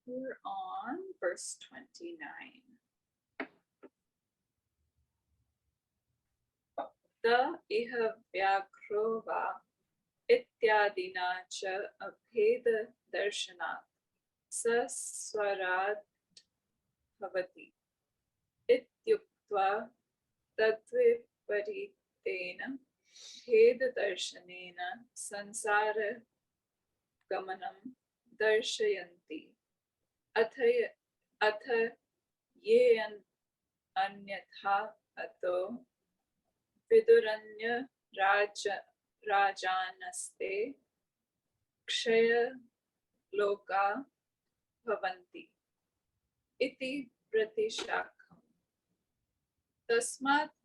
We're on verse 29. The iha vyakro va ityadina cha abheda darshanat saswarat bhavati ityuktva tadviparitena bheda darshanena sansara gamanam darshayanti अथ ये अन्यथा अतो विदुरन्य राजानस्ते क्षय लोका भवन्ति इति प्रतिशाखम् तस्मात्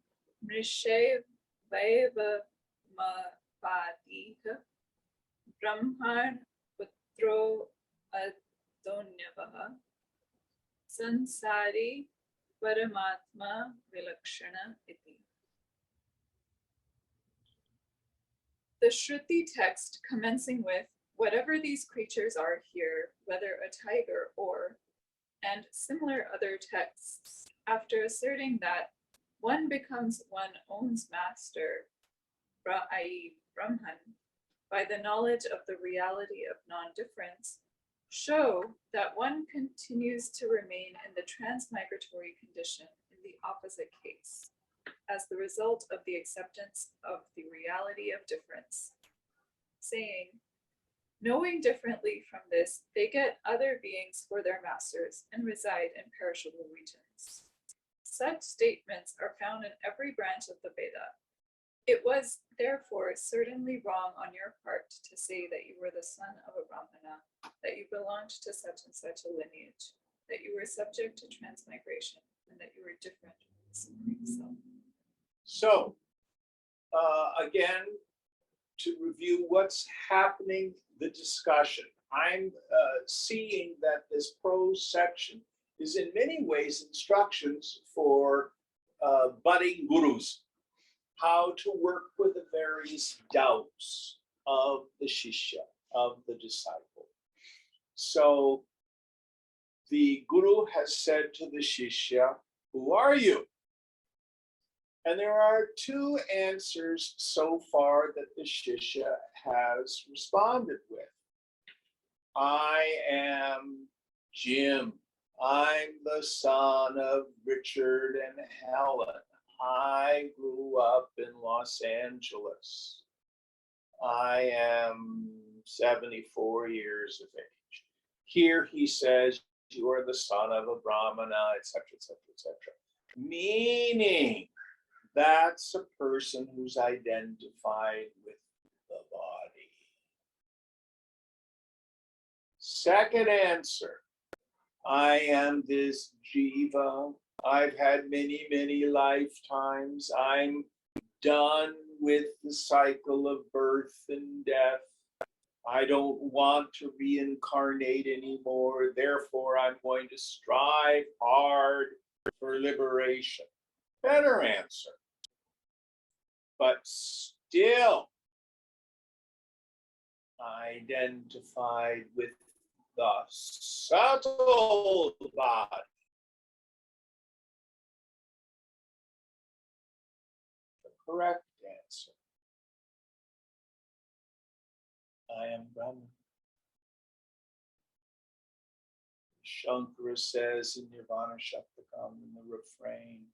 मृषैवैवमपादिः ब्रह्मण पुत्रो दोन्यवः संसारी परमात्मा विलक्षण इति. The Shruti text commencing with whatever these creatures are here, whether a tiger or, and similar other texts, after asserting that one becomes one's own master, i.e. Brahman, by the knowledge of the reality of non-difference, show that one continues to remain in the transmigratory condition in the opposite case, as the result of the acceptance of the reality of difference, saying, knowing differently from this, they get other beings for their masters and reside in perishable regions. Such statements are found in every branch of the Veda. It was, therefore, certainly wrong on your part to say that you were the son of a Brahmana, that you belonged to such and such a lineage, that you were subject to transmigration, and that you were different from the Supreme Self. So, again, to review what's happening, the discussion, I'm seeing that this prose section is in many ways instructions for budding gurus, how to work with the various doubts of the shishya, of the disciple. So the guru has said to the shishya, who are you? And there are two answers so far that the shishya has responded with. I am Jim. I'm the son of Richard and Helen. I grew up in Los Angeles. I am 74 years of age. Here he says, you are the son of a Brahmana, etc., etc., etc. Meaning, that's a person who's identified with the body. Second answer, I am this jiva. I've had many, many lifetimes. I'm done with the cycle of birth and death. I don't want to reincarnate anymore. Therefore, I'm going to strive hard for liberation. Better answer. But still identified with the subtle body. The correct answer. I am Brahman. Shankara says in Nirvana Shaktakam in the refrain,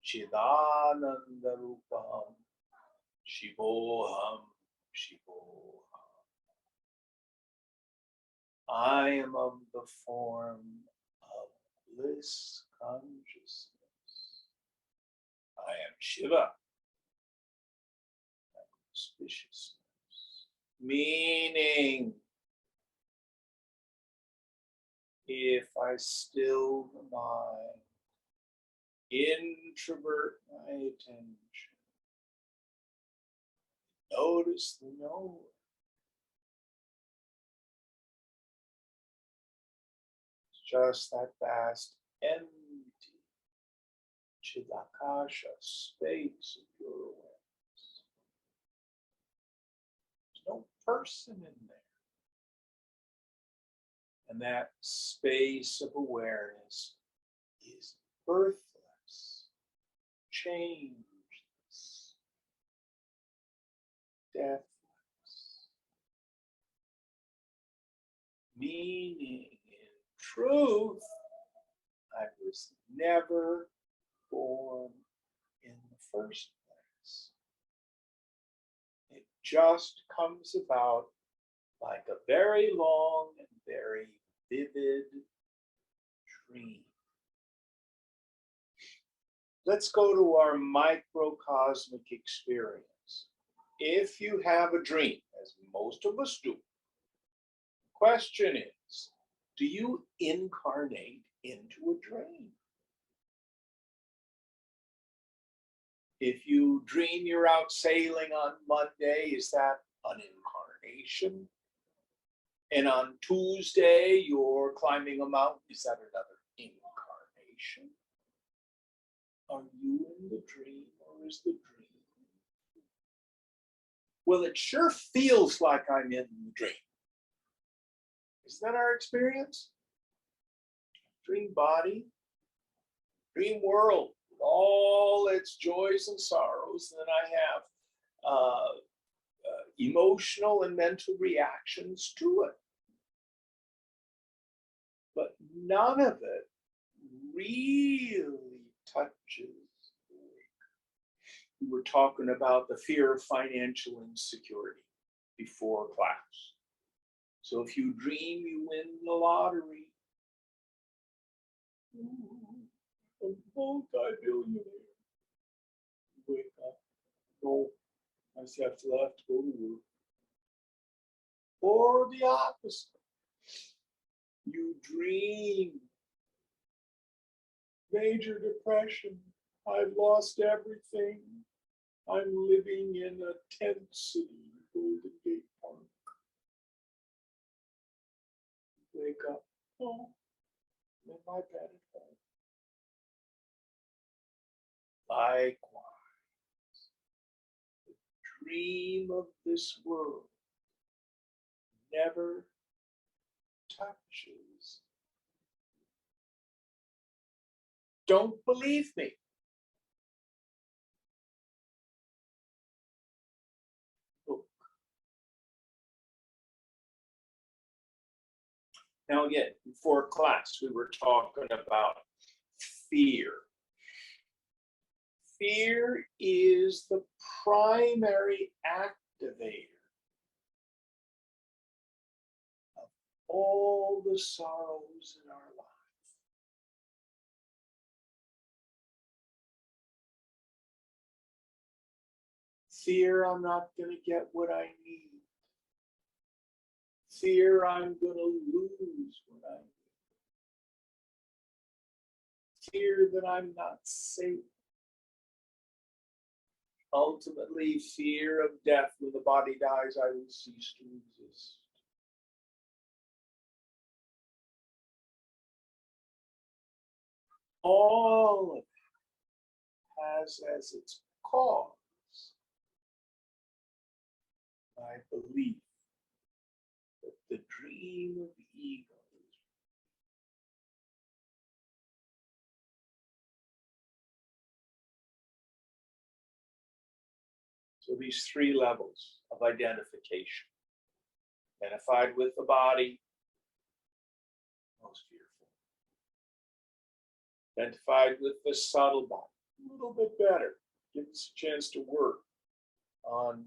Chidananda Rupam, Shivoham, Shivoham. I am of the form of bliss consciousness. I am Shiva, auspiciousness. Meaning, if I still the mind, introvert my attention, notice the knower. It's just that vast, empty, chidakasha, space of your awareness. There's no person in there. And that space of awareness is birthless, changeless, deathless. Meaning, in truth, I was never born in the first place. It just comes about like a very long and very vivid dream. Let's go to our microcosmic experience. If you have a dream, as most of us do, the question is, do you incarnate into a dream? If you dream you're out sailing on Monday, is that an incarnation? And on Tuesday, you're climbing a mountain, is that another incarnation? Are you in the dream, or is the dream? Well, it sure feels like I'm in the dream. Isn't that our experience? Dream body, dream world, with all its joys and sorrows. And then I have emotional and mental reactions to it. But none of it really touches the wake. We were talking about the fear of financial insecurity before class. So if you dream you win the lottery, a multi-billionaire, wake up, no, I have to go to work. Or the opposite. You dream major depression. I've lost everything. I'm living in a tent city, Golden Gate Park. Wake up. Oh, I'm in my bed at home. Likewise, the dream of this world never touches. Don't believe me? Look. Now again, before class, we were talking about fear. Fear is the primary activator of all the sorrows in our lives. Fear I'm not going to get what I need. Fear I'm going to lose what I need. Fear that I'm not safe. Ultimately, fear of death. When the body dies, I will cease to exist. All of it has as its cause my belief that the dream of ego is. So these three levels of identification. Identified with the body, most fearful. Identified with the subtle body, a little bit better. Give us a chance to work on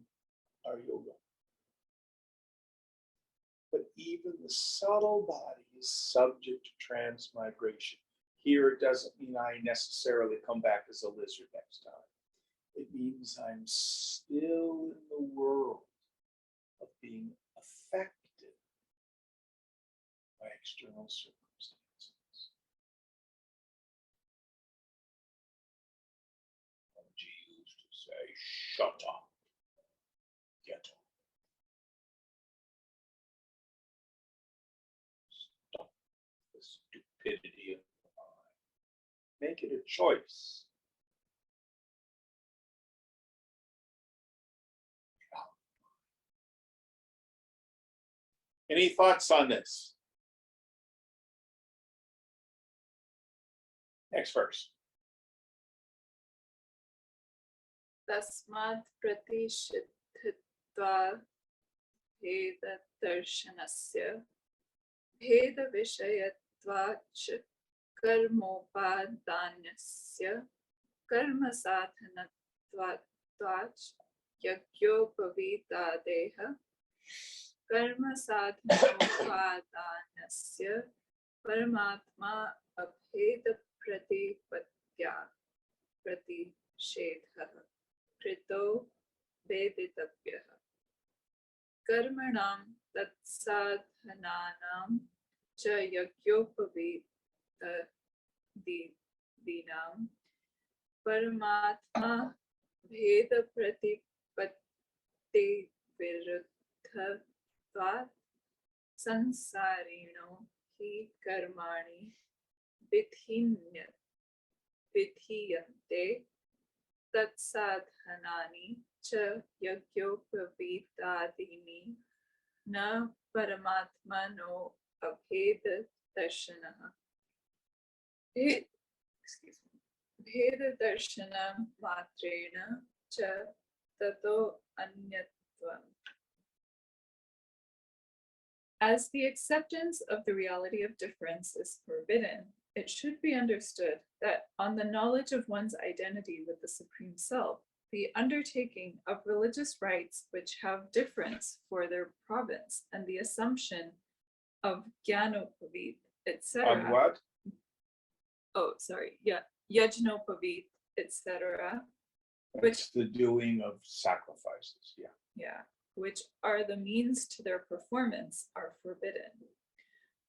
our yoga. But even the subtle body is subject to transmigration. Here, it doesn't mean I necessarily come back as a lizard next time. It means I'm still in the world of being affected by external circumstances. G used to say, shut up, get up. Stop the stupidity of the mind. Make it a choice. Any thoughts on this? Next verse. Tasmat pratishiddhitva bheda darshanasya bheda vishayatvacha karmopadanyasya karma sadhanatvacha yagyopavitadeha karma sadhanopadanasya paramatma abheda pratipatya pratishedha krito veditavya karmanam tatsadhananam cha yagyopavitadinam paramatma bheda pratipatti viruddhavat sansarino hi karmani vidhiyante tatsadhanani cha yagyopavitadini na paramatmano abheda darshanaha. Bheda darshana matrena cha tato anyatvam. As the acceptance of the reality of difference is forbidden, it should be understood that on the knowledge of one's identity with the Supreme Self, the undertaking of religious rites which have difference for their province and the assumption of Jnanopavit, etc. On what? Oh, sorry. Yeah. Yajnopavit, etc. It's the doing of sacrifices. Yeah. Yeah. Which are the means to their performance are forbidden.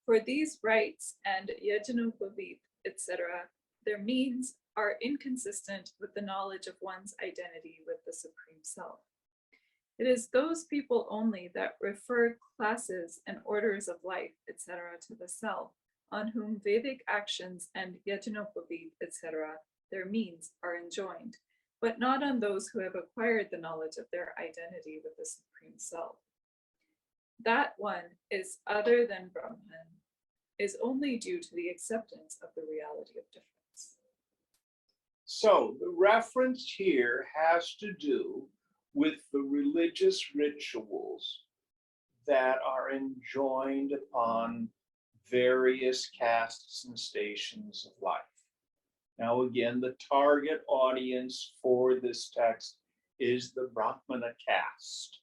For these rites and Yajnopavit, etc., their means are inconsistent with the knowledge of one's identity with the Supreme Self. It is those people only that refer classes and orders of life, etc., to the self, on whom Vedic actions and Yajnopavit, etc., their means are enjoined, but not on those who have acquired the knowledge of their identity with the Supreme Self. That one is other than Brahman is only due to the acceptance of the reality of difference. So the reference here has to do with the religious rituals that are enjoined upon various castes and stations of life. Now, again, the target audience for this text is the Brahmana caste,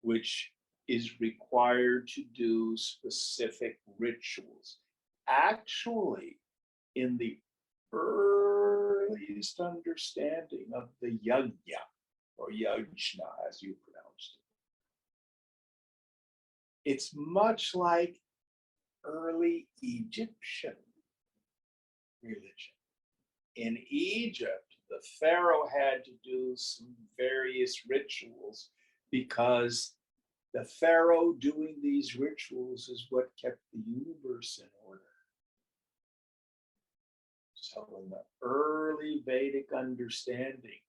which is required to do specific rituals. Actually, in the earliest understanding of the yajna, or yajna as you pronounced it, it's much like early Egyptian religion. In Egypt, the pharaoh had to do some various rituals because the pharaoh doing these rituals is what kept the universe in order. So in the early Vedic understanding,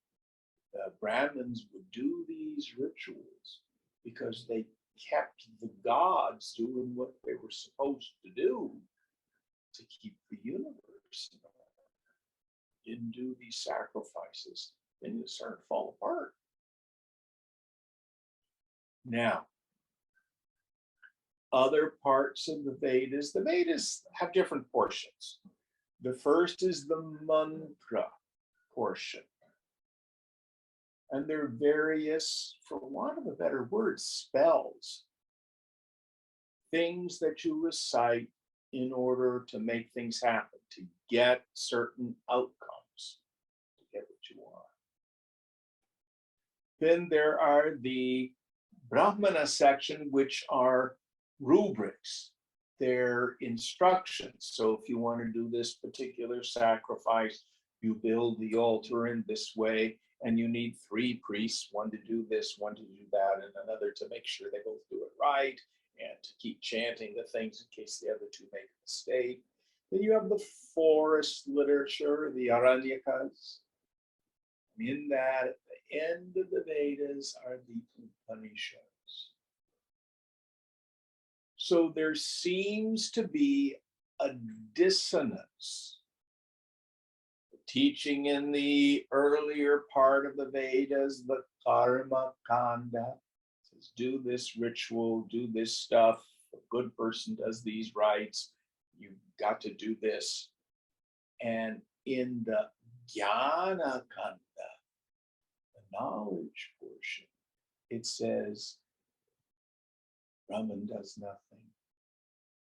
the Brahmins would do these rituals because they kept the gods doing what they were supposed to do to keep the universe in order. Didn't do these sacrifices, then you start to fall apart. Now, other parts of the Vedas have different portions. The first is the mantra portion. And there are various, for want of a better word, spells. Things that you recite in order to make things happen, to get certain outcomes, to get what you want. Then there are the Brahmana section, which are rubrics. They're instructions. So if you want to do this particular sacrifice, you build the altar in this way, and you need 3 priests, one to do this, one to do that, and another to make sure they both do it right, and to keep chanting the things in case the other 2 make a mistake. Then you have the forest literature, the Aranyakas. In that, at the end of the Vedas are the Upanishads. So there seems to be a dissonance teaching in the earlier part of the Vedas, the Karma Kanda, says do this ritual, do this stuff. A good person does these rites. You've got to do this. And in the Jnana Kanda, the knowledge portion, it says Brahman does nothing.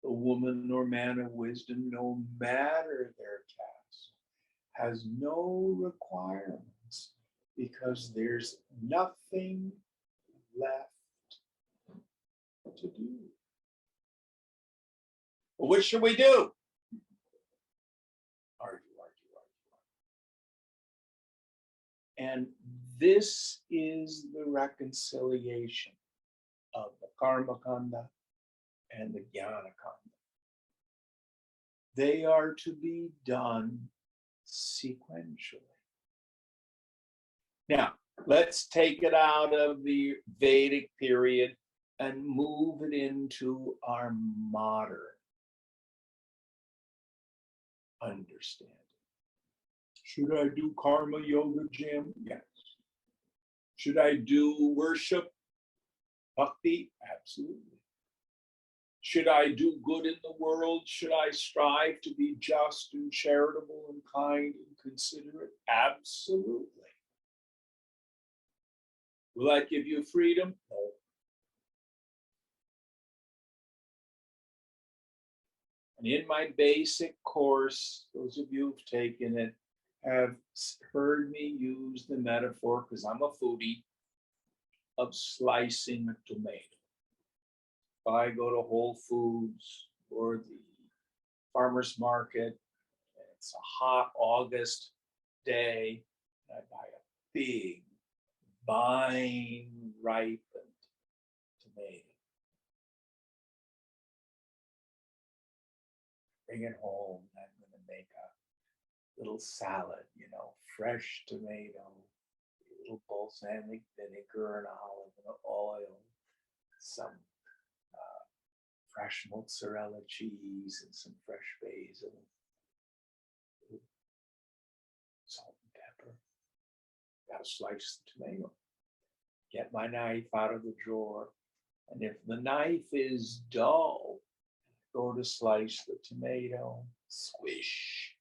The woman or man of wisdom, no matter their caste, has no requirements because there's nothing left to do. Well, what should we do? Argue. And this is the reconciliation of the Karma Kanda and the Jnana Kanda. They are to be done sequentially. Now, let's take it out of the Vedic period and move it into our modern understanding. Should I do karma yoga, Jim? Yes. Should I do worship, bhakti? Absolutely. Should I do good in the world? Should I strive to be just and charitable and kind and considerate? Absolutely. Will that give you freedom? No. And in my basic course, those of you who've taken it have heard me use the metaphor, because I'm a foodie, of slicing a tomato. If I go to Whole Foods or the farmer's market, and it's a hot August day, and I buy a big, vine-ripened tomato. Bring it home, and I'm going to make a little salad, fresh tomato, a little balsamic vinegar and olive oil, some fresh mozzarella cheese and some fresh basil, salt and pepper. Got to slice the tomato. Get my knife out of the drawer, and if the knife is dull, go to slice the tomato, squish.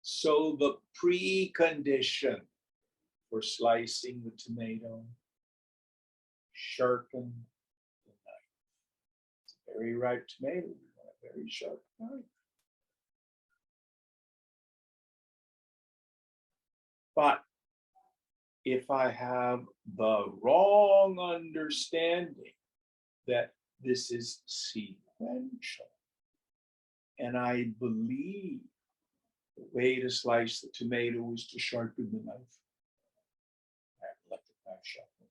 So the precondition for slicing the tomato, sharpen the knife. It's a very ripe tomato, you want a very sharp knife. But if I have the wrong understanding that this is sequential, and I believe the way to slice the tomato is to sharpen the knife, I have to let the knife sharpen.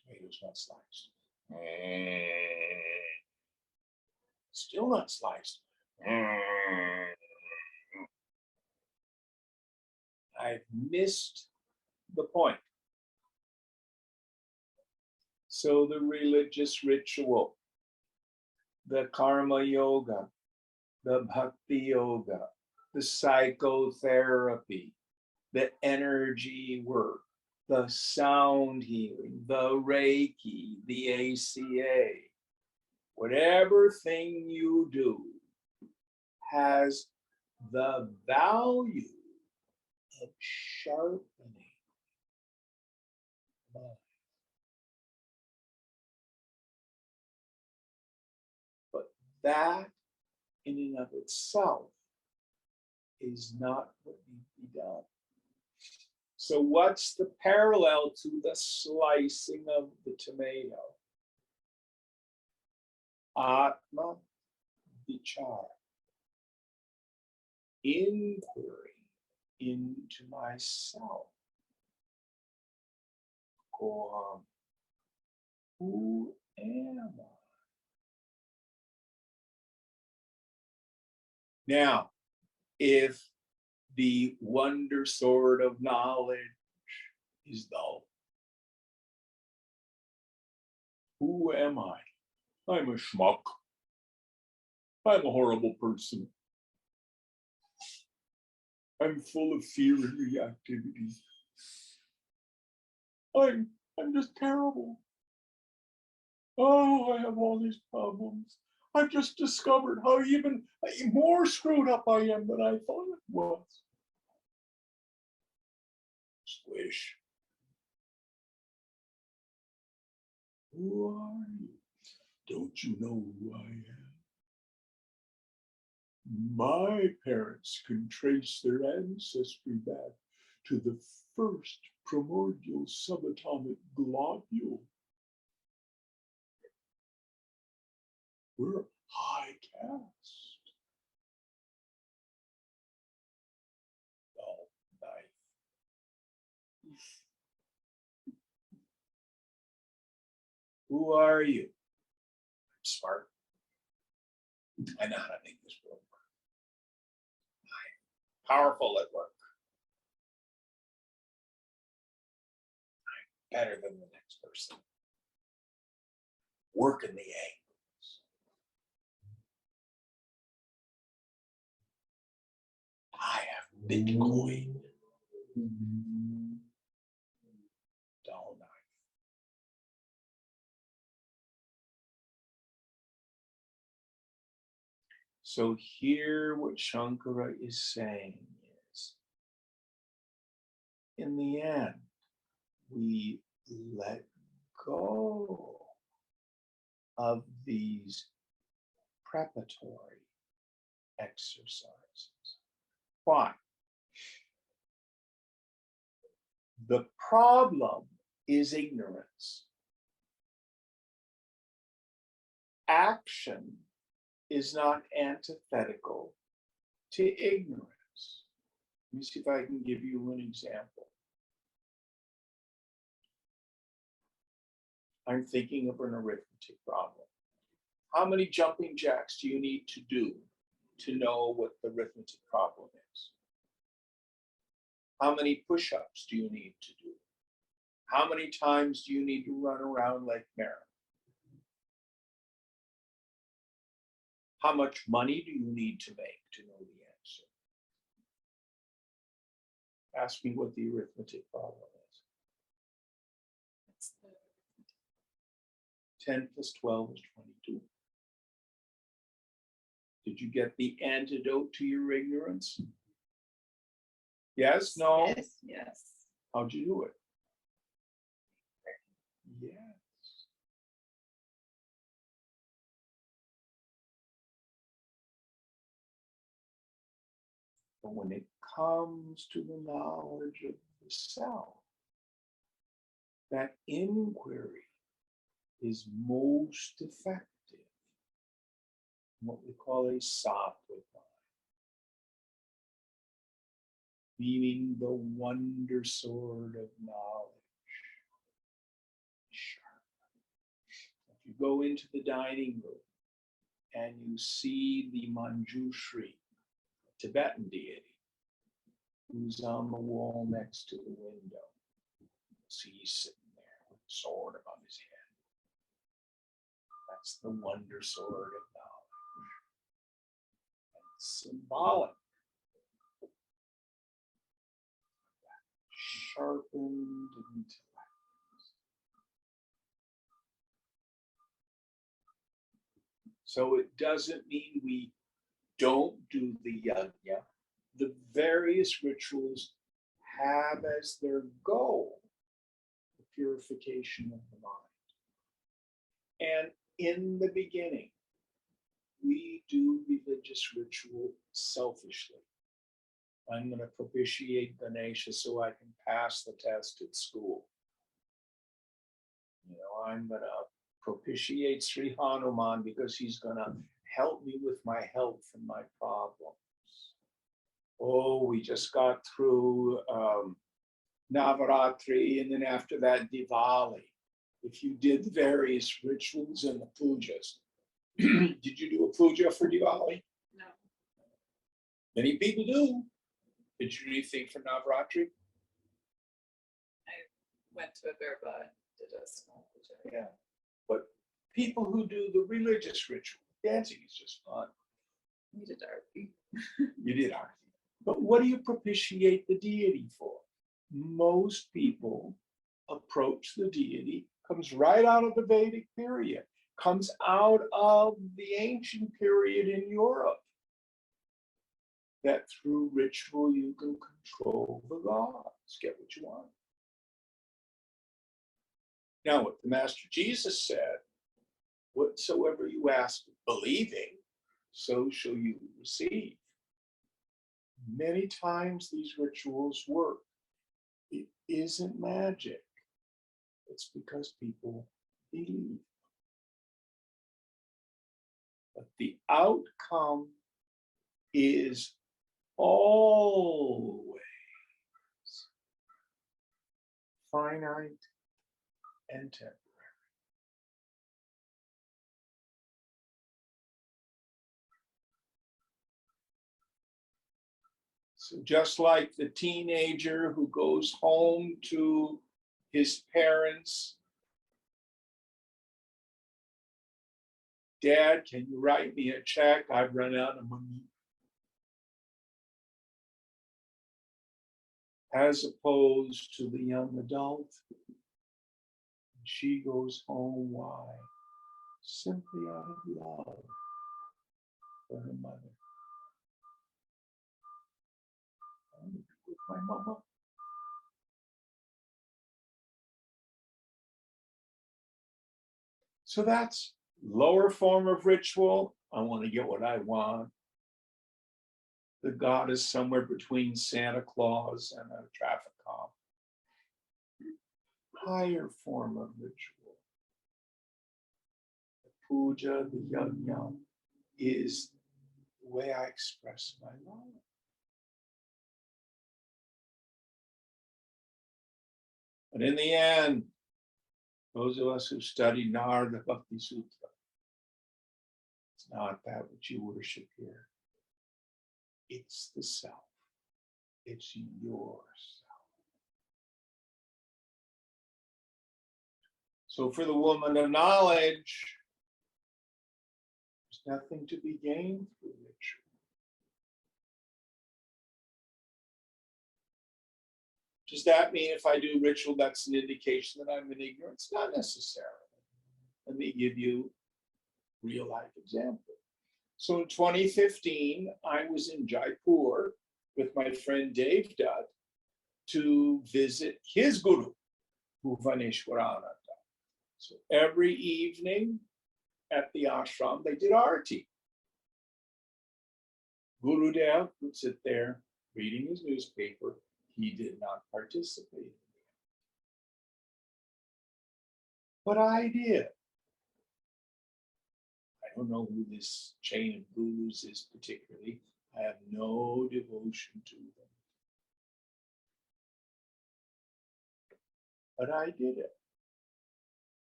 Tomato's not sliced. Still not sliced. I've missed the point. So the religious ritual, the karma yoga, the bhakti yoga, the psychotherapy, the energy work, the sound healing, the Reiki, the ACA, whatever thing you do has the value of sharpening mind. But that in and of itself is not what needs to be done. So what's the parallel to the slicing of the tomato? Atma vichara. Inquiry into myself. Koham. Who am I? Now, if the wonder sword of knowledge is dull, who am I? I'm a schmuck. I'm a horrible person. I'm full of fear and reactivity. I'm just terrible. Oh, I have all these problems. I've just discovered how even more screwed up I am than I thought it was. Squish. Who are you? Don't you know who I am? My parents can trace their ancestry back to the first primordial subatomic globule. We're high caste. Oh, knife. Who are you? I'm smart. I know how to make this work. I'm powerful at work. I'm better than the next person. Work in the angles. I have Bitcoin. Dull knife. So here what Shankara is saying is, in the end, we let go of these preparatory exercises. Why? The problem is ignorance. Action is not antithetical to ignorance. Let me see if I can give you an example. I'm thinking of an arithmetic problem. How many jumping jacks do you need to do to know what the arithmetic problem is? How many push-ups do you need to do? How many times do you need to run around Lake Merritt? How much money do you need to make to know the answer? Ask me what the arithmetic problem is. That's the 10 plus 12 is 22. Did you get the antidote to your ignorance? Yes, no? Yes, yes. How'd you do it? Yes. But when it comes to the knowledge of the self, that inquiry is most effective. What we call a sattvic mind, meaning the wonder sword of knowledge. Sharp. If you go into the dining room and you see the Manjushri, Tibetan deity, who's on the wall next to the window, see he's sitting there with a sword above his head. That's the wonder sword of knowledge. And it's symbolic. Sharpened intellect. So it doesn't mean we don't do the yajna. The various rituals have as their goal the purification of the mind. And in the beginning, we do religious ritual selfishly. I'm going to propitiate Ganesha so I can pass the test at school. You know, I'm going to propitiate Sri Hanuman because he's going to help me with my health and my problems. Oh, we just got through Navaratri, and then after that, Diwali. If you did the various rituals and the pujas, did you do a puja for Diwali? No. Many people do. Did you do anything for Navaratri? Went to a Verba and did a small puja. Yeah. But people who do the religious ritual, dancing is just fun. We did Arti. You did arti. But what do you propitiate the deity for? Most people approach the deity, comes right out of the Vedic period, comes out of the ancient period in Europe, that through ritual you can control the gods, get what you want. Now, what the Master Jesus said, whatsoever you ask, believing, so shall you receive. Many times these rituals work. It isn't magic. It's because people believe. But the outcome is always finite and temporary. So just like the teenager who goes home to his parents, Dad, can you write me a check? I've run out of money. As opposed to the young adult, she goes home, why? Simply out of love for her mother. With my mama. So that's lower form of ritual. I want to get what I want. The god is somewhere between Santa Claus and a traffic cop. Higher form of ritual. The puja, the yajna, is the way I express my love. But in the end, those of us who study Narada Bhakti Sutra, it's not that which you worship here. It's the self. It's yourself. So for the woman of knowledge, there's nothing to be gained through ritual. Does that mean if I do ritual, that's an indication that I'm in ignorance? Not necessarily. Let me give you a real life example. So in 2015, I was in Jaipur with my friend Dave Dutt to visit his guru, Bhuvaneshwarananda. So every evening at the ashram, they did arti. Gurudev would sit there reading his newspaper. He did not participate. But I did. I don't know who this chain of gurus is particularly. I have no devotion to them. But I did it.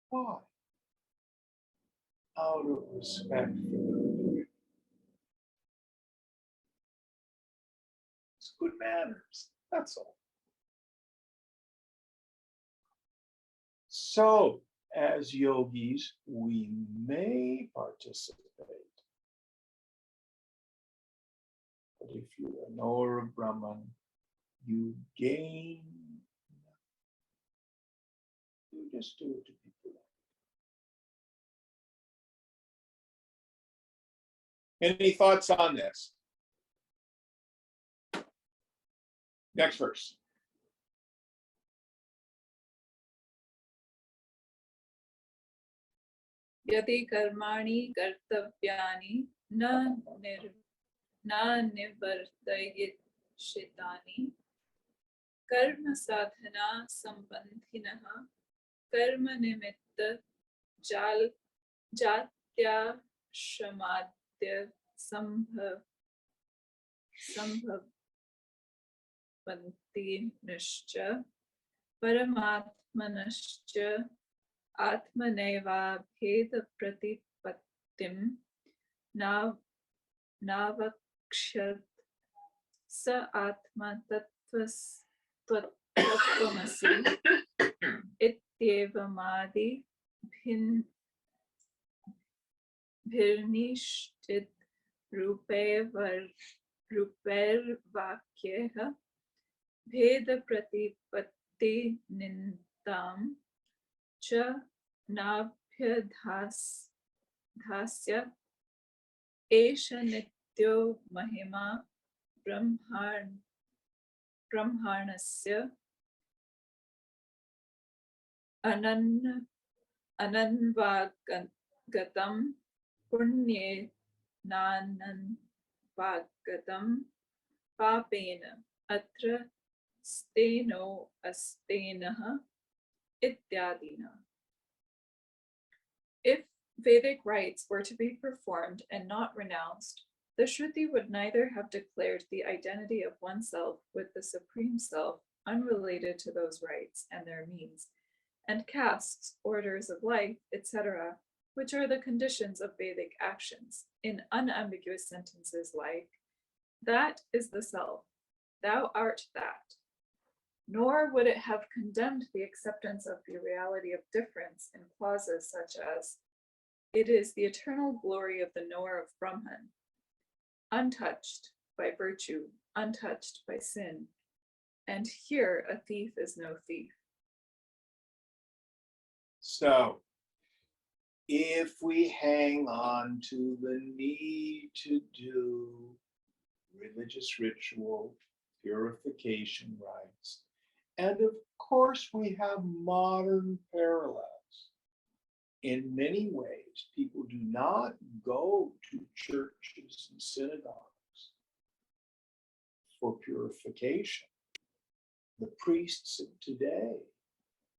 Why? Out of respect for them. It's good manners. That's all. So, as yogis, we may participate. But if you are knower of Brahman, you gain. You just do it to be polite. Any thoughts on this? Next verse. Yati karmani kartavyani na nivartayit shitani karma sadhana sambandhinaha karma nimitta jatya shamadya sambhavanti nischa paramatmanascha atmaneva bheda pratipattim navakshat sa atma tattvamasi ityevamadi bhirnishchit रूपैर्वाक्यैः भेदप्रतिपत्तिनिन्दां च नाभ्यधास्य एष नित्यो महिमा ब्रह्माण्डस्य अनन्वागतं पुण्येनानन्वागतं पापेन अत्र स्तेनो अस्तेनः ityadina. If Vedic rites were to be performed and not renounced, the Shruti would neither have declared the identity of oneself with the Supreme Self unrelated to those rites and their means, and castes, orders of life, etc., which are the conditions of Vedic actions, in unambiguous sentences like, that is the self, thou art that. Nor would it have condemned the acceptance of the reality of difference in clauses such as, it is the eternal glory of the knower of Brahman, untouched by virtue, untouched by sin, and here a thief is no thief. So, if we hang on to the need to do religious ritual, purification rites, and of course we have modern parallels. In many ways, people do not go to churches and synagogues for purification. The priests of today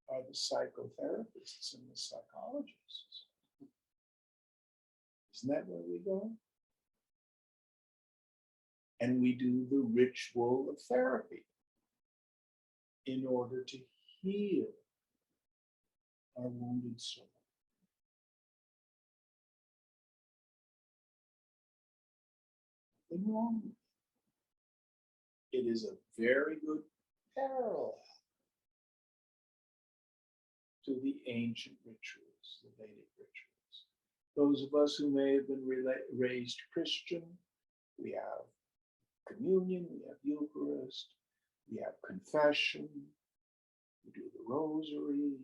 are the psychotherapists and the psychologists. Isn't that where we go? And we do the ritual of therapy in order to heal our wounded soul. Nothing wrong with it. It is a very good parallel to the ancient rituals, the Vedic rituals. Those of us who may have been raised Christian, we have communion, we have Eucharist, we have confession, we do the rosary,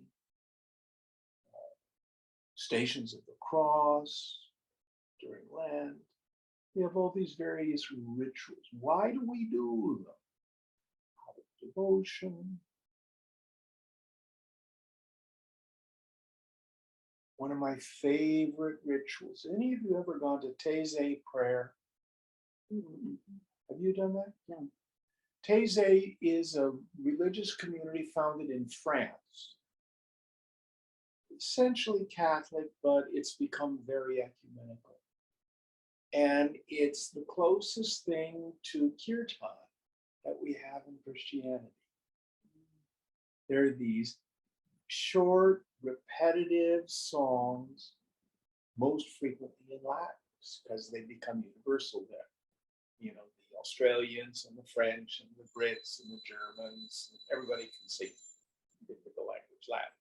stations of the cross during Lent. We have all these various rituals. Why do we do them? Out of devotion. One of my favorite rituals. Any of you ever gone to Taizé prayer? Have you done that? No. Taizé is a religious community founded in France. Essentially Catholic, but it's become very ecumenical. And it's the closest thing to kirtan that we have in Christianity. There are these short, repetitive songs, most frequently in Latin, because they become universal there. You know, the Australians and the French and the Brits and the Germans, everybody can sing the language Latin.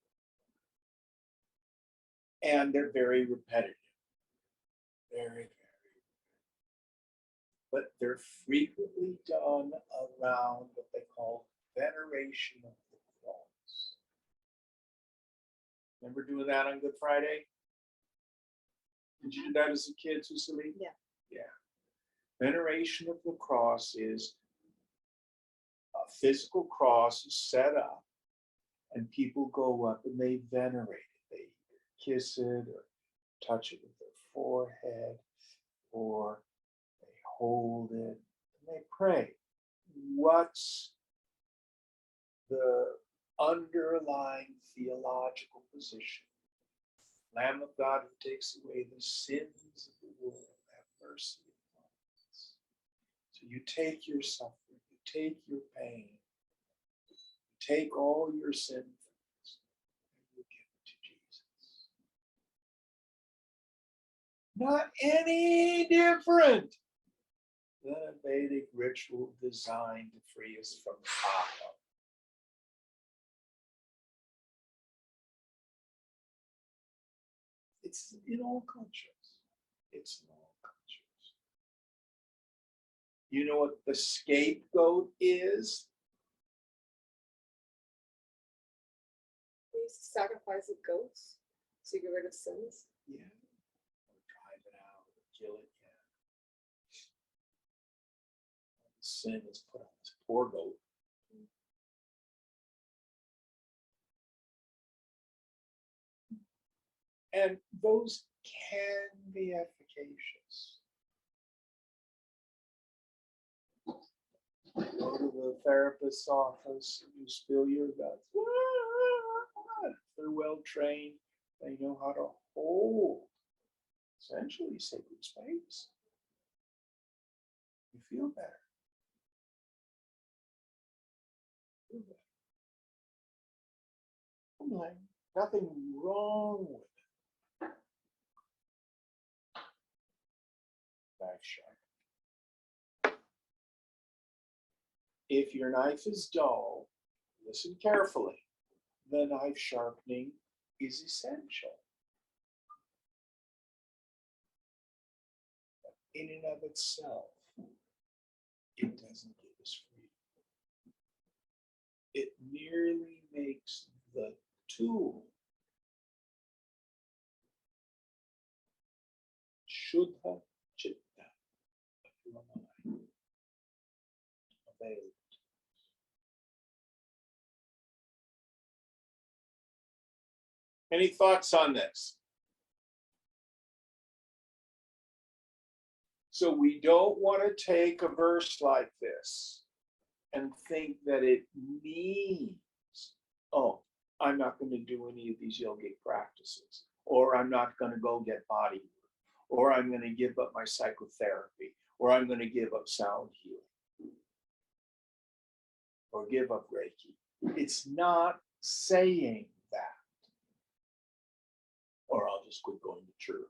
And they're very repetitive. Very. But they're frequently done around what they call veneration of the cross. Remember doing that on Good Friday? Did you do that as a kid, Cecily? Yeah. Yeah. Veneration of the cross is a physical cross is set up, and people go up and they venerate it. They either kiss it or touch it with their forehead, or they hold it and they pray. What's the underlying theological position? Lamb of God who takes away the sins of the world, have mercy upon us. So you take your suffering, you take your pain, you take all your sinfulness, and you give it to Jesus. Not any different than a Vedic ritual designed to free us from the papa. It's in all cultures. It's in all cultures. You know what the scapegoat is? They used to sacrifice of goats to get rid of sins. Yeah. Or drive it out, or kill it. Yeah. The sin is put on this poor goat. And those can be efficacious. Go to the therapist's office and you spill your guts. If they're well trained, they know how to hold essentially sacred space. You feel better. Feel better. I'm like, nothing wrong with it. Knife sharp. If your knife is dull, listen carefully. The knife sharpening is essential. But in and of itself, it doesn't give us freedom. It merely makes the tool Shuddha Chitta available. Any thoughts on this? So we don't want to take a verse like this and think that it means, oh, I'm not going to do any of these yogic practices, or I'm not going to go get body work, or I'm going to give up my psychotherapy, or I'm going to give up sound healing, or give up Reiki. It's not saying that. Or I'll just quit going to church.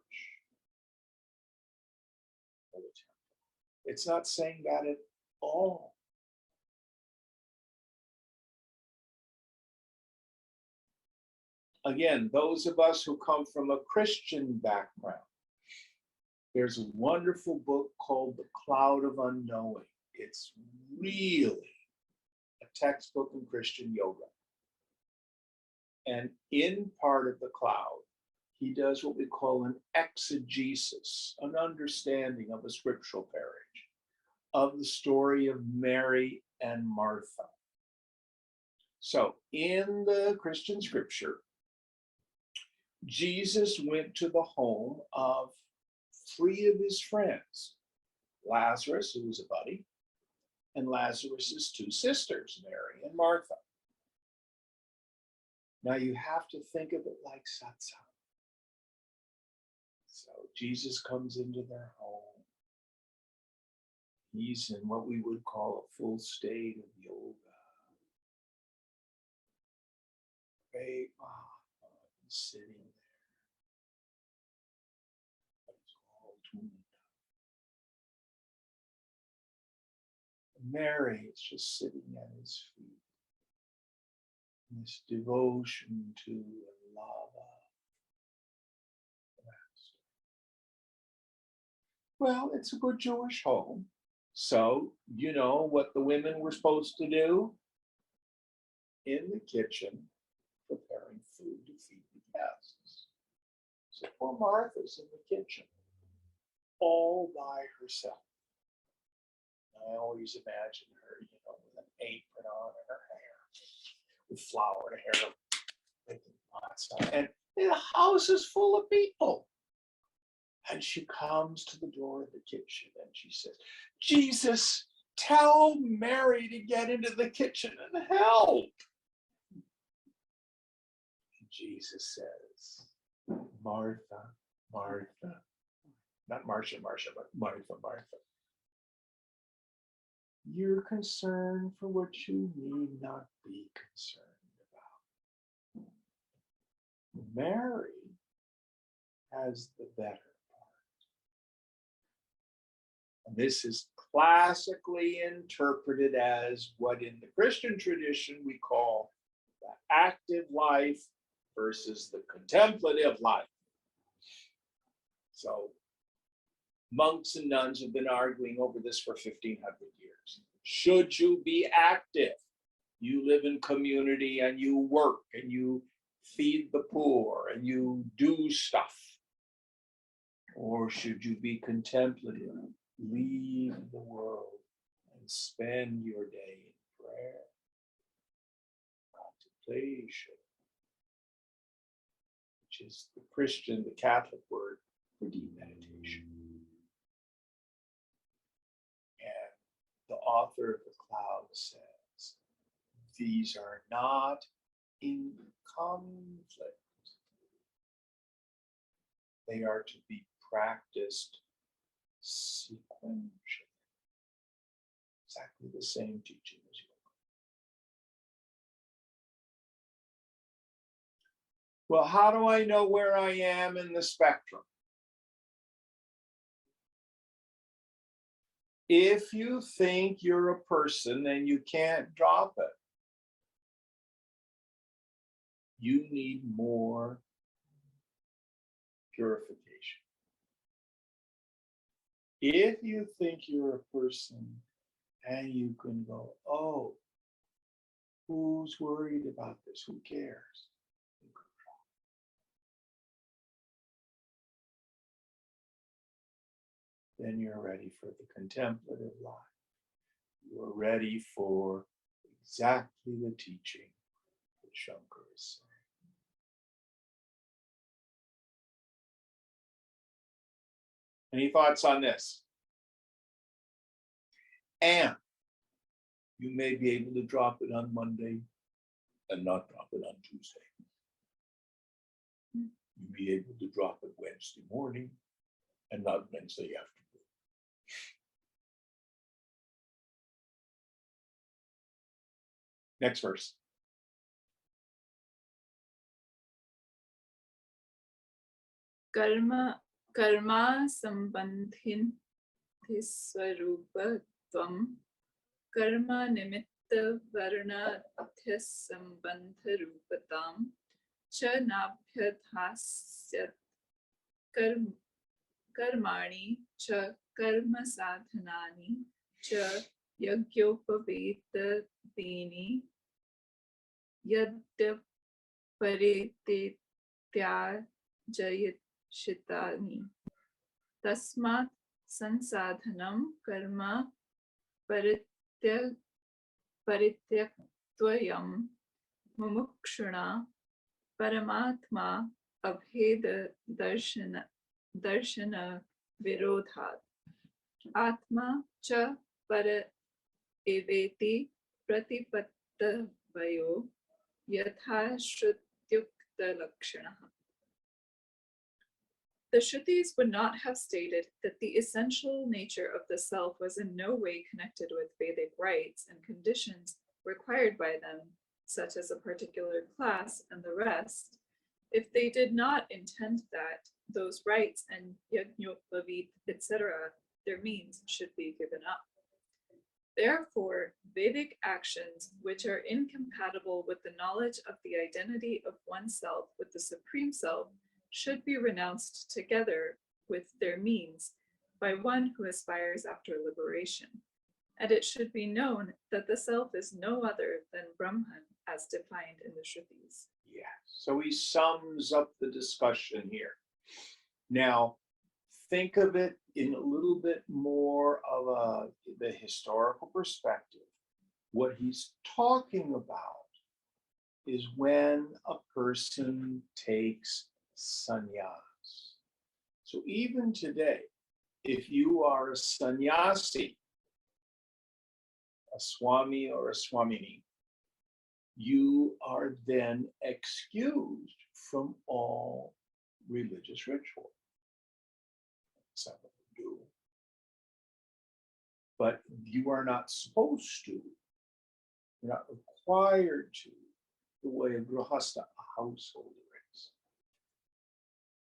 It's not saying that at all. Again, those of us who come from a Christian background, there's a wonderful book called The Cloud of Unknowing. It's really a textbook in Christian yoga. And in part of The Cloud, he does what we call an exegesis, an understanding of a scriptural passage of the story of Mary and Martha. So in the Christian scripture, Jesus went to the home of 3 of his friends, Lazarus, who was a buddy, and Lazarus's 2 sisters, Mary and Martha. Now you have to think of it like satsang. So Jesus comes into their home. He's in what we would call a full state of yoga. Great sitting there. It's all tuned up. Mary is just sitting at his feet. In this devotion to and love of the Master. Well, it's a good Jewish home. So, you know what the women were supposed to do? In the kitchen, preparing food to feed the guests. So poor Martha's in the kitchen, all by herself. I always imagine her, you know, with an apron on and her hair, with flour in her hair, making lots of, and the house is full of people. And she comes to the door of the kitchen and she says, Jesus, tell Mary to get into the kitchen and help. And Jesus says, Martha, Martha, not Marcia, Marcia, but Martha, Martha. You're concerned for what you need not be concerned about. Mary has the better. And this is classically interpreted as what in the Christian tradition we call the active life versus the contemplative life. So Monks and nuns have been arguing over this for 1,500 years. Should you be active? You live in community and you work and you feed the poor and you do stuff. Or should you be contemplative, leave the world and spend your day in prayer, contemplation, which is the Christian, the Catholic word for deep meditation. And the author of The Cloud says, these are not in conflict. They are to be practiced sequentially. Exactly the same teaching as yoga. Well, how do I know where I am in the spectrum? If you think you're a person and you can't drop it, you need more purification. If you think you're a person and you can go, oh, who's worried about this? Who cares? Then you're ready for the contemplative life. You're ready for exactly the teaching that Shankar is saying. Any thoughts on this? And you may be able to drop it on Monday and not drop it on Tuesday. You may be able to drop it Wednesday morning and not Wednesday afternoon. Next verse. Karma sambandhin swarupatvam karma nimitta varnadhya sambandha rupatam cha nabhyadhasyat karmani cha karma sadhanani cha yagyopavetadini yadya parityajayashitani tasmat sansadhanam karma parityaktayam mumukshuna paramatma abheda darshana virodhat atma cha para eveti pratipattavayo yatha shrutyukta lakshanaha. The Shrutis would not have stated that the essential nature of the self was in no way connected with Vedic rites and conditions required by them, such as a particular class and the rest, if they did not intend that those rites and yajñopavit, etc., their means should be given up. Therefore, Vedic actions which are incompatible with the knowledge of the identity of oneself with the Supreme Self should be renounced together with their means by one who aspires after liberation. And it should be known that the self is no other than Brahman as defined in the Shrutis. Yeah, so he sums up the discussion here. Now, think of it in a little bit more of the historical perspective. What he's talking about is when a person takes sannyas. So even today, if you are a sannyasi, a swami or a swamini, you are then excused from all religious ritual. That's not what we do. But you are not supposed to. You're not required to, the way a grihastha, a householder, is.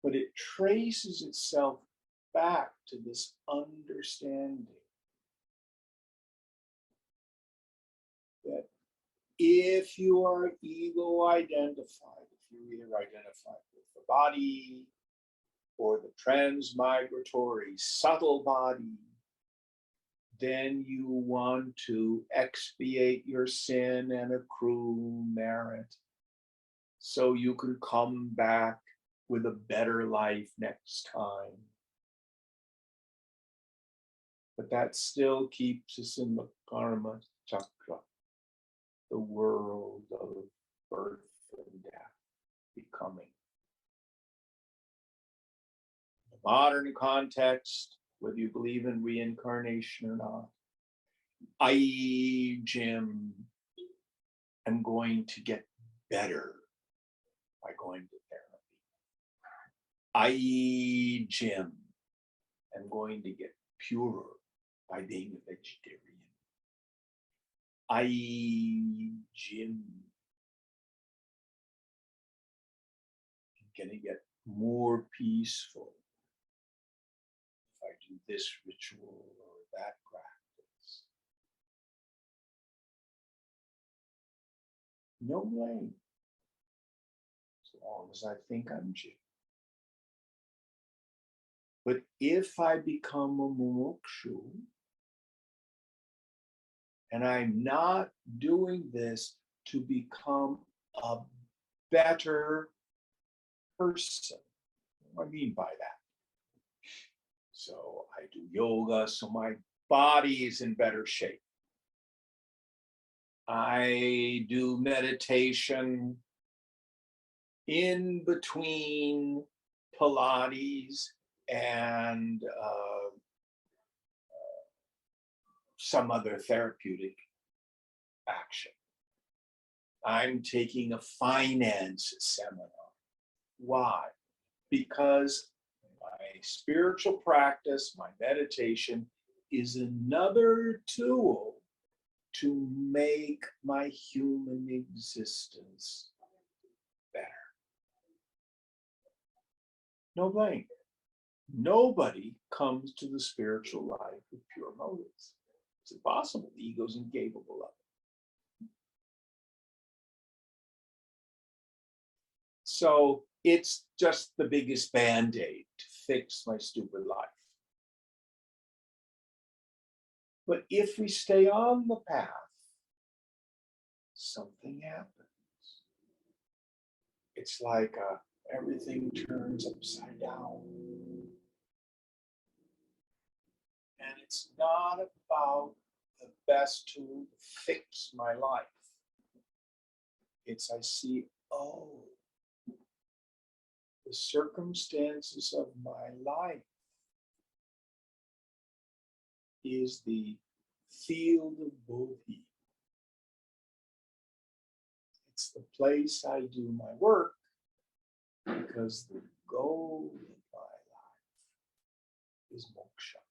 But it traces itself back to this understanding that if you are ego identified, if you're either identified with the body or the transmigratory subtle body, then you want to expiate your sin and accrue merit so you can come back with a better life next time. But that still keeps us in the karma chakra, the world of birth and death, becoming. In the modern context, whether you believe in reincarnation or not, I, Jim, am going to get better by going to therapy. I, Jim, am going to get purer by being a vegetarian. I, Jim, am gonna get more peaceful if I do this ritual or that practice. No blame, as long as I think I'm Jim. But if I become a mumukshu, and I'm not doing this to become a better person, what do I mean by that? So I do yoga so my body is in better shape. I do meditation in between Pilates and some other therapeutic action. I'm taking a finance seminar. Why? Because my spiritual practice, my meditation, is another tool to make my human existence better. No blame. Nobody comes to the spiritual life with pure motives. It's impossible. The ego's incapable of it. So it's just the biggest band-aid to fix my stupid life. But if we stay on the path, something happens. It's like everything turns upside down. And it's not about the best tool to fix my life. It's I see, oh, the circumstances of my life is the field of Bodhi. It's the place I do my work because the goal of my life is moksha.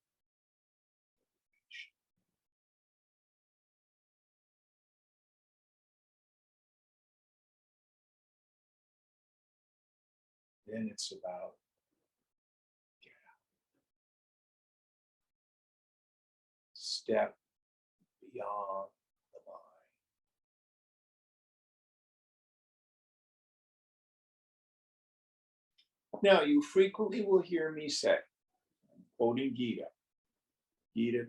Then it's about get out. Step beyond the mind. Now, you frequently will hear me say, quoting Gita,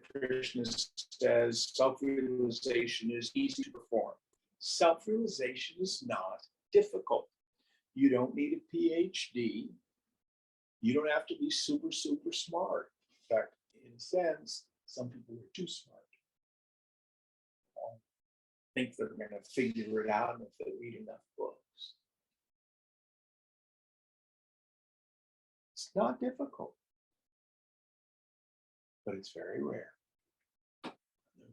Krishna says, self-realization is easy to perform. Self-realization is not difficult. You don't need a PhD. You don't have to be super, super smart. In fact, in a sense, some people are too smart. Think they're going to figure it out if they read enough books. It's not difficult, but it's very rare. The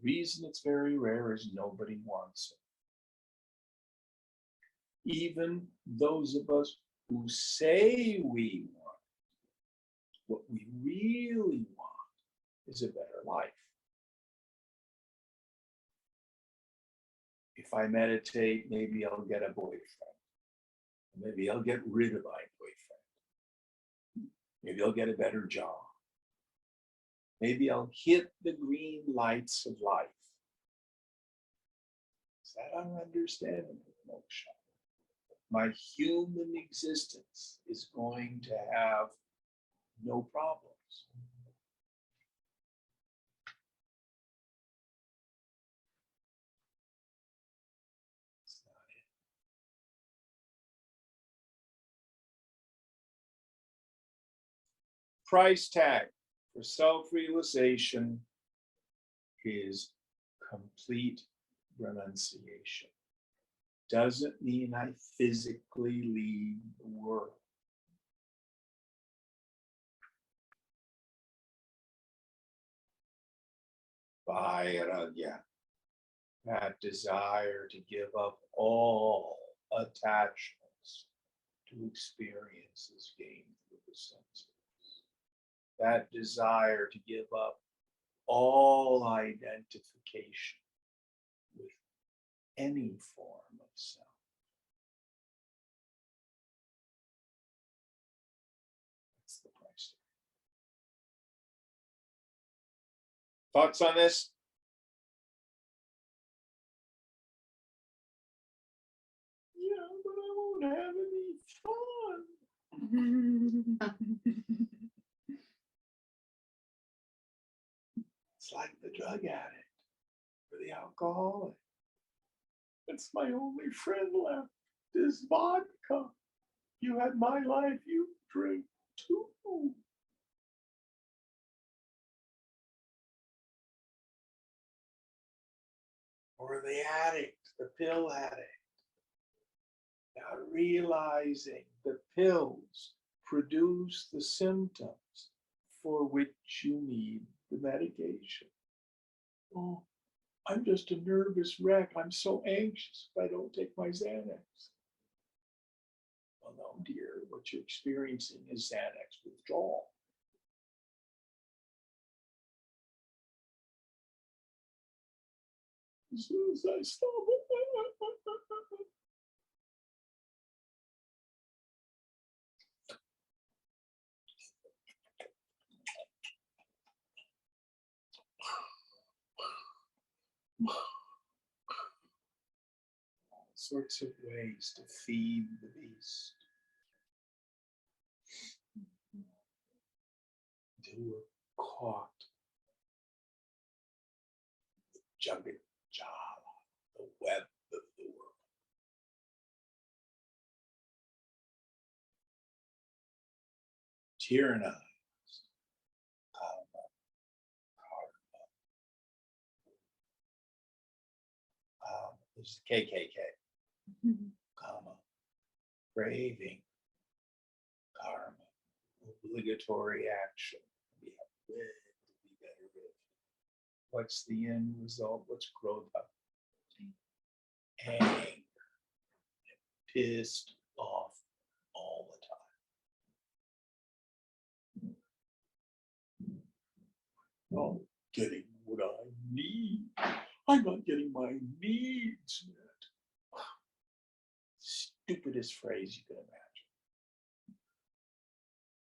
reason it's very rare is nobody wants it. Even those of us who say we want it, what we really want is a better life. If I meditate, maybe I'll get a boyfriend. Maybe I'll get rid of my boyfriend. Maybe I'll get a better job. Maybe I'll hit the green lights of life. Is that our understanding of moksha? My human existence is going to have no problems. That's not it. Price tag for self-realization is complete renunciation. Doesn't mean I physically leave the world. Vairagya, that desire to give up all attachments to experiences gained through the senses. That desire to give up all identification with any form of self. That's the price. Thoughts on this? Yeah, but I won't have any fun. It's like the drug addict or the alcoholic. It's my only friend left is vodka. You had my life, you drink too. Or the addict, the pill addict. Now realizing the pills produce the symptoms for which you need the medication. Oh, I'm just a nervous wreck. I'm so anxious if I don't take my Xanax. Well, no, dear, what you're experiencing is Xanax withdrawal. As soon as I stop it, all sorts of ways to feed the beast. Until we're caught. Jagat Jala, the web of the world. Tyrannized, karma, this is KKK, karma, craving, karma, obligatory action. We have rid to be better rid. What's the end result? What's krodha? Anger, pissed off all the time. Not getting what I need. I'm not getting my needs met. Stupidest phrase you can imagine.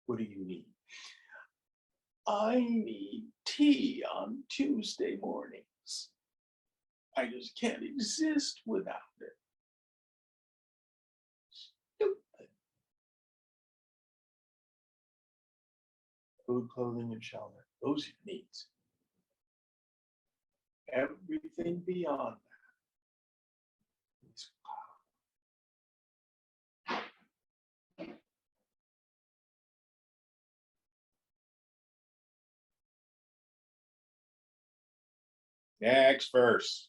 What do you need? I need tea on Tuesday mornings. I just can't exist without it. Stupid. Food, clothing, and shelter. Those are your needs. Everything beyond that is next verse.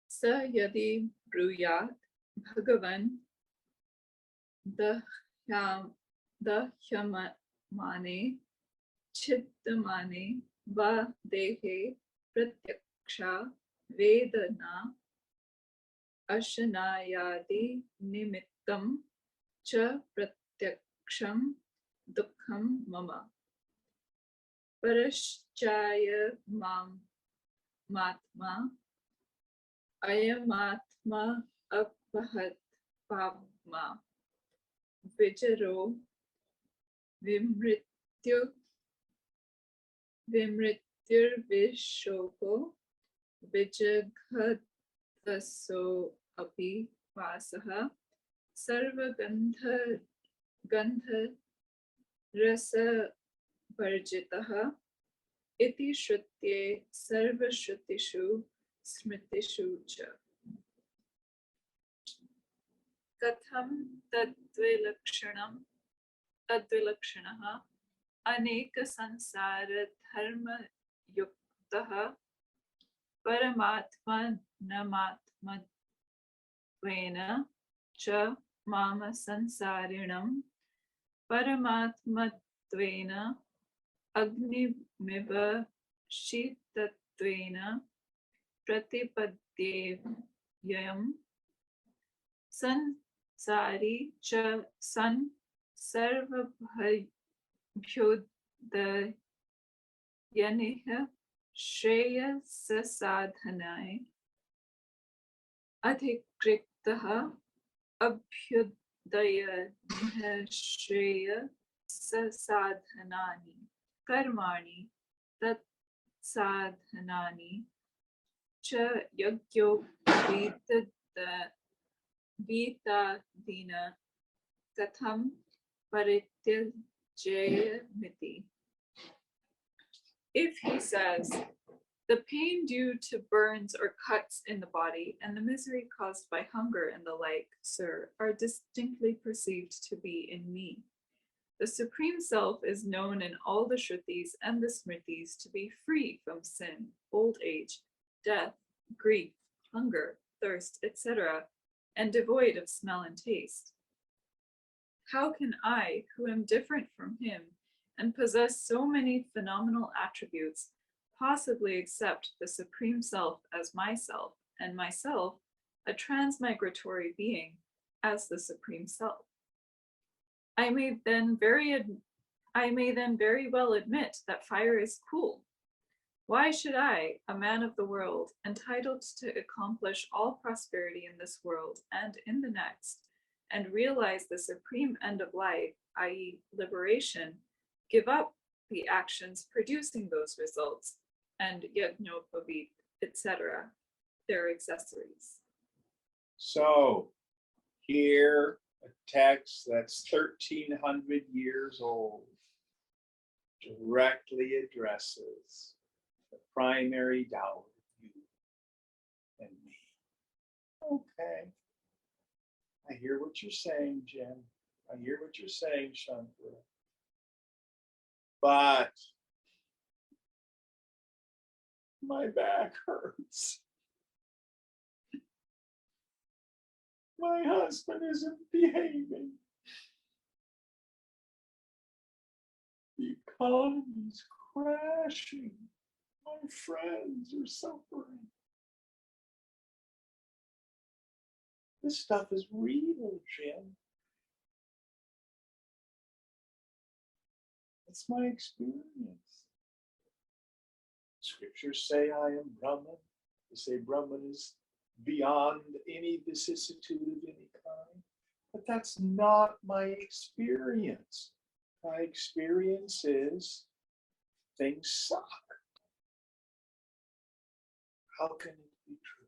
Sa yadi bruyat Bhagavan dahyamane chiddamane va dehe pratyaksha vedana ashanayadi nimittam cha pratyaksham dukkham mama paraschaya matma ayamatma apahat pavma vijaro vimrityurvishoko vijaghathaso api vasaha सर्वगन्ध गन्ध रस वर्जितः इति श्रुत्ये सर्वश्रुतिषु स्मृतिषु च कथं तद्विलक्षणः अनेकसंसारधर्मयुक्तः परमात्मनमात्मत्वेन च माम संसारिणं परमात्मत्वेन अग्निमिव शीतत्वेन प्रतिपद्येयं संसारी च सन् सर्वभयोदयनिः श्रेयससाधनाय अधिकृतः अभ्युदयनिः श्रेयससाधनानि कर्माणि तत्साधनानि च यज्ञोपवीतादीन कथं परित्यज्येयमिति. If he says, the pain due to burns or cuts in the body and the misery caused by hunger and the like, sir, are distinctly perceived to be in me. The Supreme Self is known in all the Shrutis and the Smritis to be free from sin, old age, death, grief, hunger, thirst, etc., and devoid of smell and taste. How can I, who am different from him and possess so many phenomenal attributes, possibly accept the Supreme Self as myself, and myself, a transmigratory being, as the Supreme Self? I may then very well admit that fire is cool. Why should I, a man of the world, entitled to accomplish all prosperity in this world and in the next, and realize the supreme end of life, i.e., liberation, give up the actions producing those results, and yajnopavit, etc., their accessories? So here, a text that's 1,300 years old directly addresses the primary doubt of you and me. Okay. I hear what you're saying, Jim. I hear what you're saying, Shankar. But my back hurts. My husband isn't behaving. The economy's crashing. My friends are suffering. This stuff is real, Jim. It's my experience. Scriptures say I am Brahman. They say Brahman is beyond any vicissitude of any kind. But that's not my experience. My experience is things suck. How can it be true?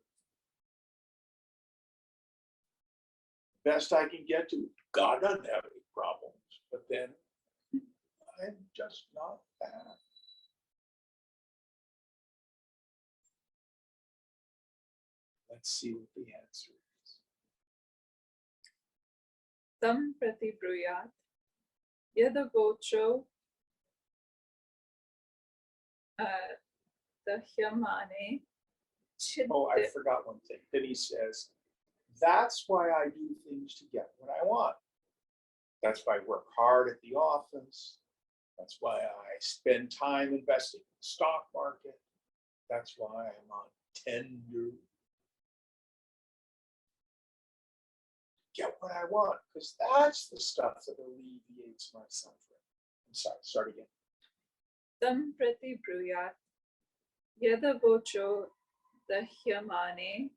Best I can get to, God doesn't have any problems, but then I'm just not that. Let's see what the answer is. Tam pratibruyat yadagocho dahyamane chidde. Oh, I forgot one thing. Then he says, that's why I do things to get what I want. That's why I work hard at the office. That's why I spend time investing in the stock market. That's why I'm on tender. Get what I want, because that's the stuff that alleviates my suffering. I'm sorry, start again. Tam pratibruyat yadagocho dahyamane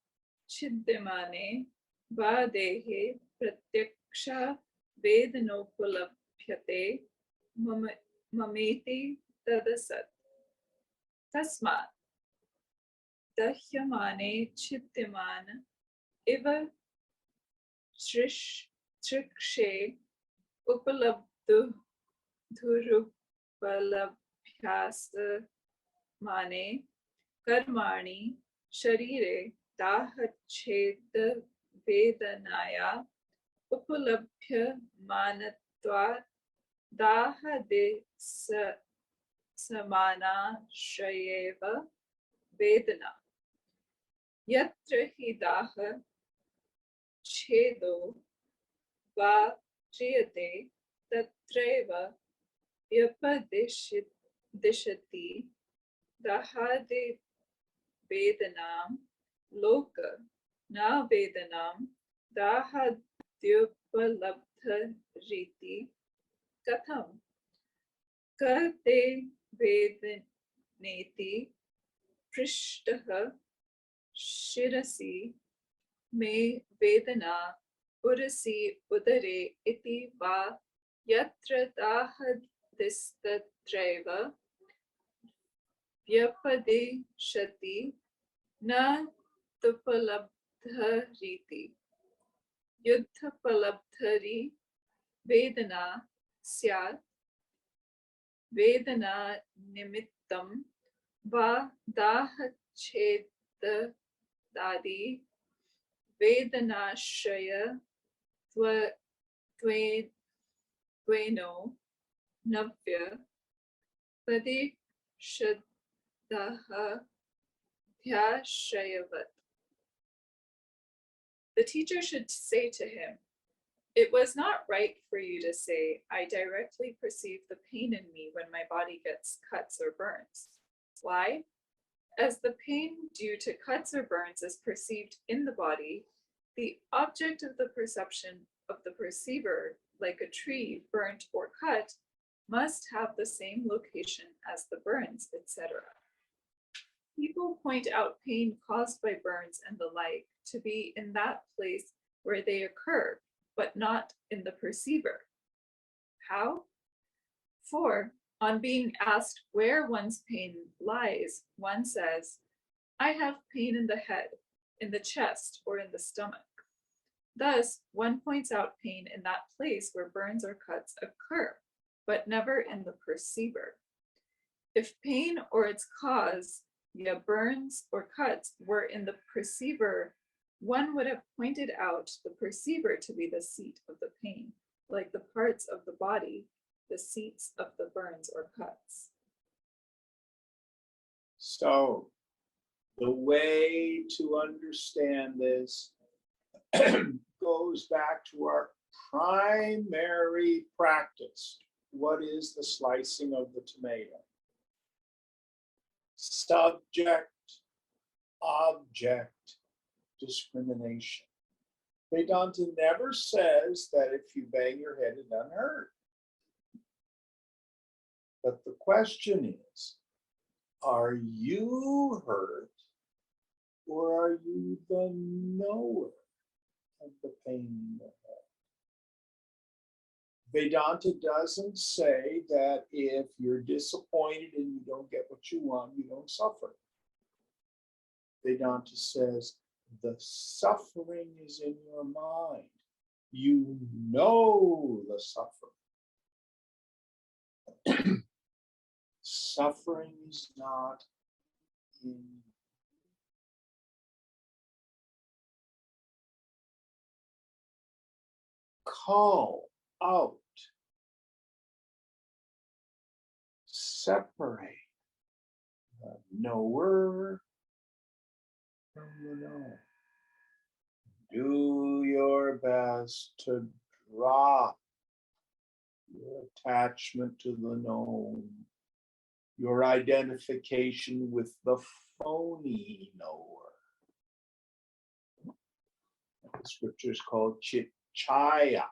chiddimane vadehe pratyaksha vedanopalabhyate mameti tadasat. Tasmat dahyamane chiddimana iva चिक्षे उपलब्धुरुपलभ्यास माने कर्माणि शरीरे दाहच्छेद वेदनाया उपलभ्यमानत्वात् दाहदे समानाश्रयेव वेदना यत्र हि दाह छेदो वा क्रियते तत्रैव व्यपदिशति दाहादे वेदनां लोक न वेदनां दाहाद्युपलब्धरीति कथं कहते वेदनेति पृष्ठः शिरसि मे वेदना पुरसि उदरे इति वा यत्र दाहदिस्तत्रैव व्यपदिशति न तुपलब्धरीति युद्धोपलब्धरी वेदना स्यात् वेदना निमित्तं वा दाहच्छेदादि वेदनाश्रय त्वेनो नव्य ध्याश्रयवत्. The teacher should say to him, "It was not right for you to say, I directly perceive the pain in me when my body gets cuts or burns. Why? As the pain due to cuts or burns is perceived in the body, the object of the perception of the perceiver, like a tree burnt or cut, must have the same location as the burns, etc. People point out pain caused by burns and the like to be in that place where they occur, but not in the perceiver. How? For, on being asked where one's pain lies, one says, I have pain in the head, in the chest, or in the stomach. Thus, one points out pain in that place where burns or cuts occur, but never in the perceiver. If pain or its cause, via burns or cuts, were in the perceiver, one would have pointed out the perceiver to be the seat of the pain, like the parts of the body, the seats of the burns or cuts." So the way to understand this goes back to our primary practice. What is the slicing of the tomato? Subject, object discrimination. Vedanta never says that if you bang your head, it doesn't hurt. But the question is, are you hurt, or are you the knower of the pain in your head? Vedanta doesn't say that if you're disappointed and you don't get what you want, you don't suffer. Vedanta says the suffering is in your mind. You know the suffering. Suffering is not in you. Call out, separate the knower from the known. Do your best to drop your attachment to the known, your identification with the phony knower. The scripture is called ch1,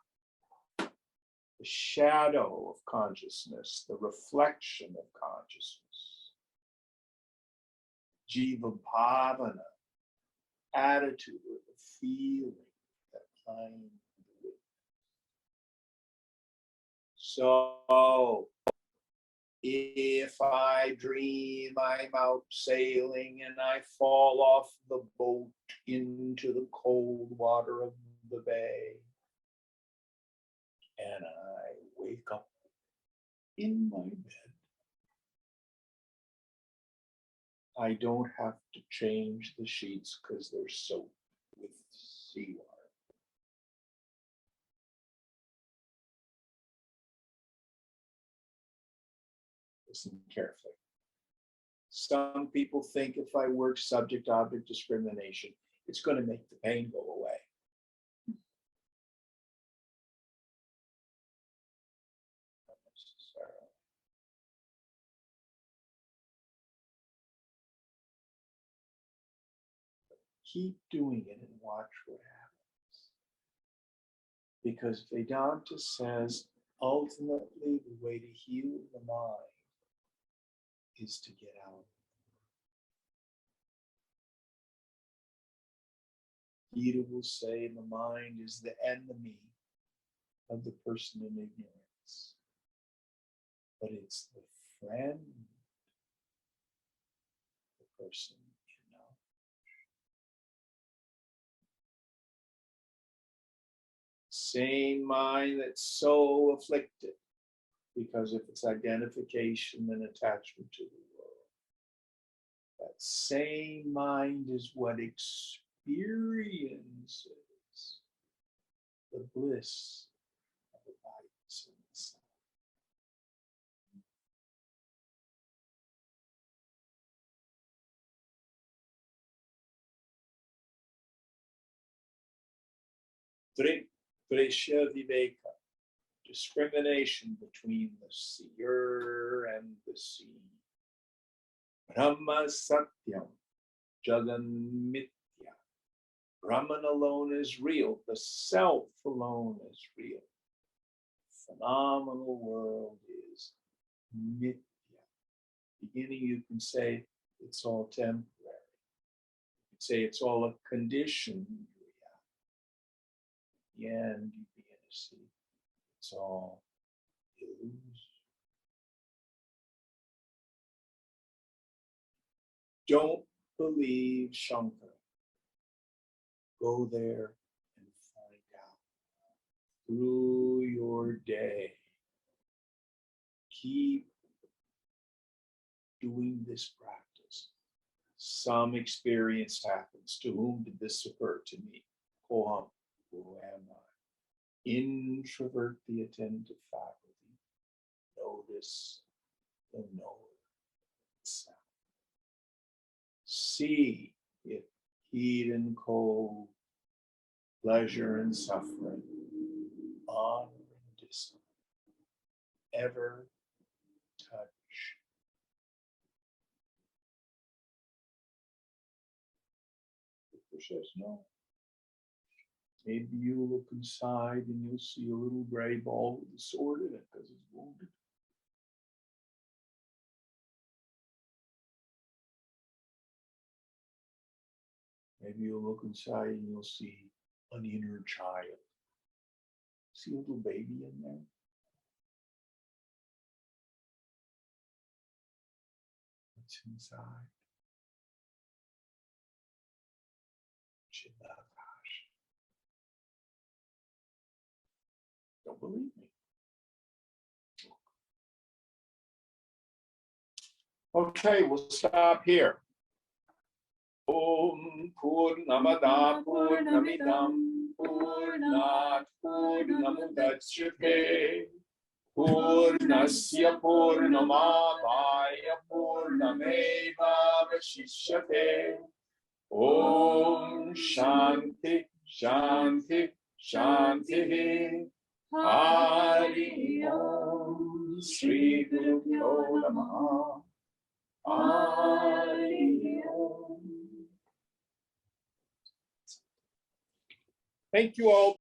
the shadow of consciousness, the reflection of consciousness. Jiva bhavana, attitude or the feeling that kind of witness. So if I dream I'm out sailing and I fall off the boat into the cold water of the bay, and I wake up in my bed. I don't have to change the sheets because they're soaked with seawater. Listen carefully. Some people think if I work subject-object discrimination, it's going to make the pain go away. Not necessarily. Keep doing it and watch what happens. Because Vedanta says ultimately the way to heal the mind is to get out. Gita will say the mind is the enemy of the person in ignorance, but it's the friend of the person in knowledge. Same mind that's so afflicted because of its identification and attachment to the world. That same mind is what experiences the bliss of the lights in the sun. Dreshya Viveka, discrimination between the seer and the seen. Brahma Satyam, Jagan Mithya. Brahman alone is real. The self alone is real. Phenomenal world is Mithya. Beginning, you can say it's all temporary. You can say it's all a conditioned reality. The end, you begin to see it's all illusion. Don't believe Shankara. Go there and find out. Through your day, keep doing this practice. Some experience happens. To whom did this occur? To me. Koham, who am I? Introvert the attentive faculty. Notice the knower itself. See if heat and cold, pleasure and suffering, honor and dishonor ever touch. Buddha says no. Maybe you look inside and you'll see a little gray ball with a sword in it because it's wounded. Maybe you'll look inside and you'll see an inner child. See a little baby in there? What's inside? Chidakash. Don't believe me. Okay, we'll stop here. Om Purnamada Purnamidam Purnat Purnamudachyate Purnasya Purnamadaya Purnameva Vashishyate. Om Shanti Shanti Shanti. Hari Om Sri Guru Namaha. Hari Om. Thank you all.